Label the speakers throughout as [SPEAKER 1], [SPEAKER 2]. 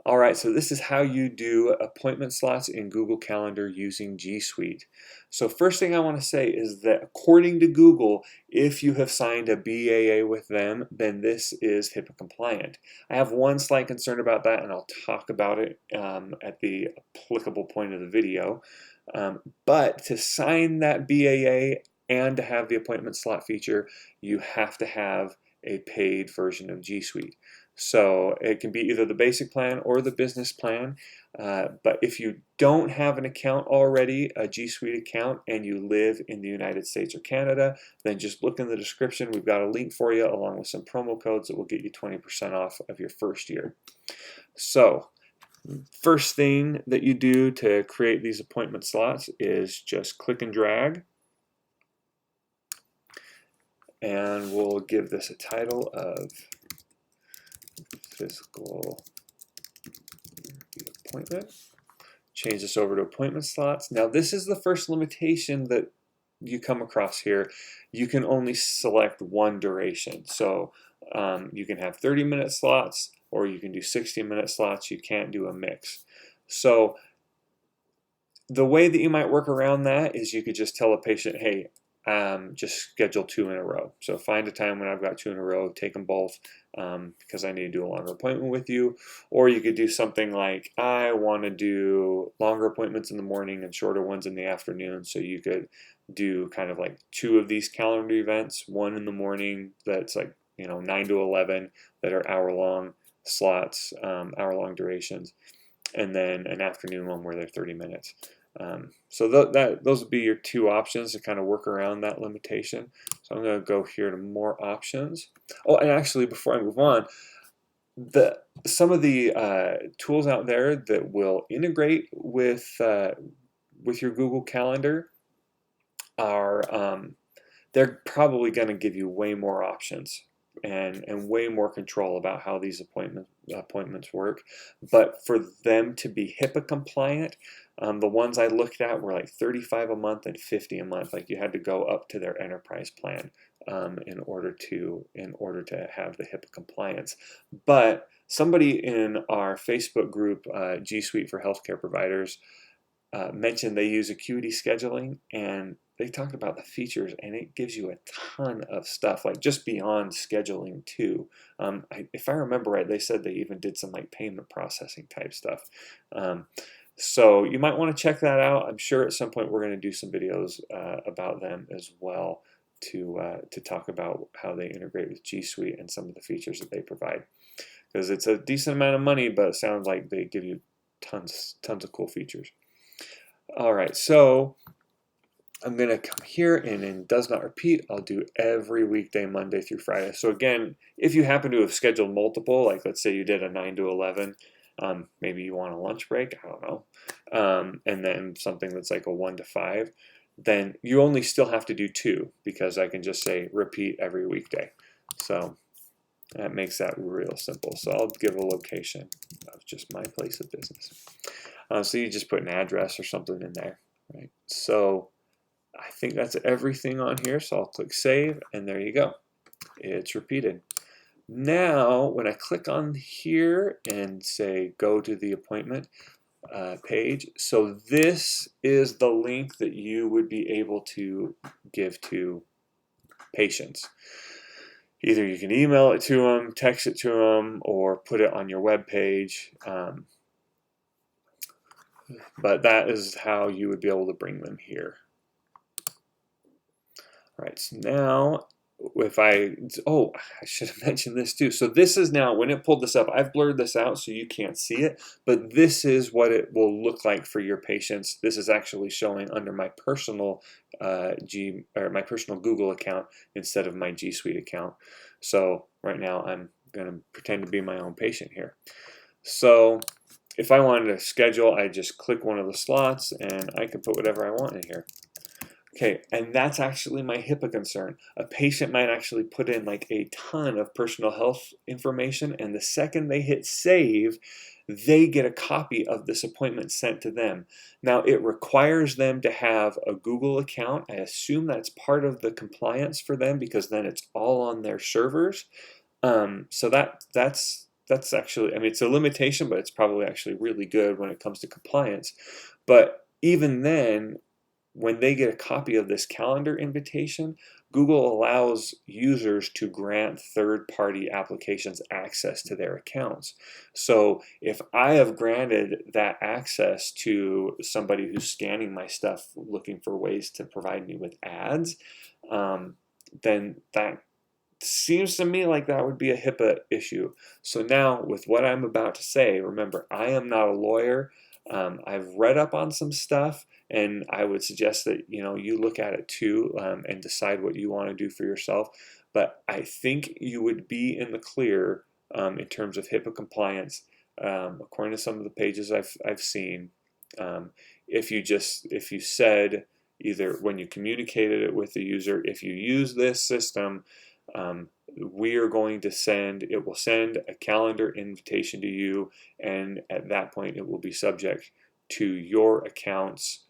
[SPEAKER 1] All right, so this is how you do appointment slots in Google Calendar using G Suite. So first thing I want to say is that according to Google, if you have signed a BAA with them, then this is HIPAA compliant. I have one slight concern about that, and I'll talk about it at the applicable point of the video. But to sign that BAA and to have the appointment slot feature, you have to have a paid version of G Suite. So it can be either the basic plan or the business plan. But if you don't have an account already, a G Suite account, and you live in the United States or Canada, then just look in the description. We've got a link for you along with some promo codes that will get you 20% off of your first year. So first thing that you do to create these appointment slots is just click and drag. And we'll give this a title of physical appointment. Change this over to appointment slots. Now this is the first limitation that you come across here. You can only select one duration. So you can have 30-minute slots or you can do 60-minute slots. You can't do a mix. So the way that you might work around that is you could just tell a patient, hey, just schedule 2 in a row. So find a time when I've got 2 in a row, take them both because I need to do a longer appointment with you. Or you could do something like, I want to do longer appointments in the morning and shorter ones in the afternoon. So you could do kind of like 2 of these calendar events, one in the morning that's like 9 to 11 that are hour-long slots, hour-long durations, and then an afternoon one where they're 30 minutes. So those would be your 2 options to kind of work around that limitation. So I'm going to go here to more options. Oh, and actually before I move on, some of the tools out there that will integrate with your Google Calendar are they're probably going to give you way more options and way more control about how these appointments work. But for them to be HIPAA compliant, the ones I looked at were like $35 a month and $50 a month. Like you had to go up to their enterprise plan in order to have the HIPAA compliance. But somebody in our Facebook group, G Suite for Healthcare Providers, mentioned they use Acuity Scheduling, and they talked about the features, and it gives you a ton of stuff, like just beyond scheduling too. If I remember right, they said they even did some like payment processing type stuff. So you might want to check that out. I'm sure at some point we're going to do some videos about them as well to talk about how they integrate with G Suite and some of the features that they provide. Because it's a decent amount of money, but it sounds like they give you tons of cool features. All right, so I'm going to come here and in does not repeat, I'll do every weekday, Monday through Friday. So again, if you happen to have scheduled multiple, like let's say you did a 9 to 11, maybe you want a lunch break, I don't know, and then something that's like a 1 to 5, then you only still have to do 2 because I can just say repeat every weekday. So that makes that real simple. So I'll give a location of just my place of business. So you just put an address or something in there, right? So I think that's everything on here. So I'll click save, and there you go. It's repeated. Now, when I click on here and say go to the appointment page, so this is the link that you would be able to give to patients. Either you can email it to them, text it to them, or put it on your web page. But that is how you would be able to bring them here. All right, so now if I should have mentioned this too. So this is now, when it pulled this up, I've blurred this out so you can't see it, but this is what it will look like for your patients. This is actually showing under my personal my personal Google account instead of my G Suite account. So right now I'm going to pretend to be my own patient here. So if I wanted to schedule, I just click one of the slots and I can put whatever I want in here. Okay, and that's actually my HIPAA concern. A patient might actually put in like a ton of personal health information, and the second they hit save, they get a copy of this appointment sent to them. Now, it requires them to have a Google account. I assume that's part of the compliance for them because then it's all on their servers. So that's that's actually, I mean, it's a limitation, but it's probably actually really good when it comes to compliance. But even then, when they get a copy of this calendar invitation, Google allows users to grant third-party applications access to their accounts. So if I have granted that access to somebody who's scanning my stuff looking for ways to provide me with ads, then that seems to me like that would be a HIPAA issue. So now with what I'm about to say, remember, I am not a lawyer. I've read up on some stuff, and I would suggest that you look at it too, and decide what you want to do for yourself. But I think you would be in the clear in terms of HIPAA compliance, according to some of the pages I've seen. If you said either when you communicated it with the user, if you use this system, we are going to it will send a calendar invitation to you, and at that point it will be subject to your account's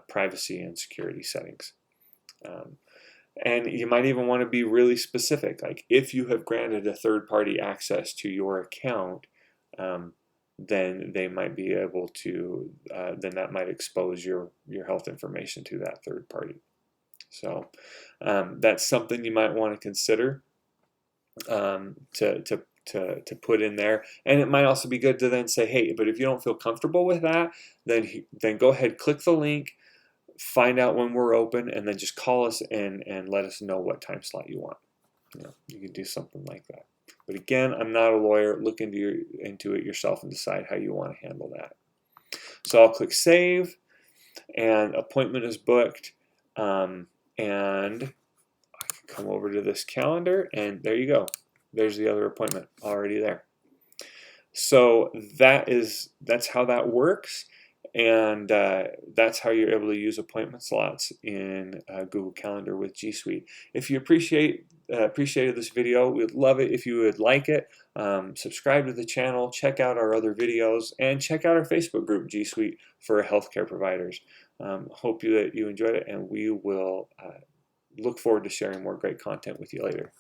[SPEAKER 1] privacy and security settings. And you might even want to be really specific, like if you have granted a third-party access to your account, then they might be able to, then that might expose your health information to that third party. So that's something you might want to consider to put in there. And it might also be good to then say, hey, but if you don't feel comfortable with that, then go ahead, click the link, find out when we're open, and then just call us and let us know what time slot you want. You can do something like that. But again, I'm not a lawyer. Look into it yourself and decide how you want to handle that. So I'll click save, and appointment is booked. And I can come over to this calendar, and there you go. There's the other appointment already there. So that's how that works, and that's how you're able to use appointment slots in Google Calendar with G Suite. If you appreciated this video, we'd love it if you would like it. Subscribe to the channel, check out our other videos, and check out our Facebook group, G Suite for Healthcare Providers. Hope that you enjoyed it, and we will look forward to sharing more great content with you later.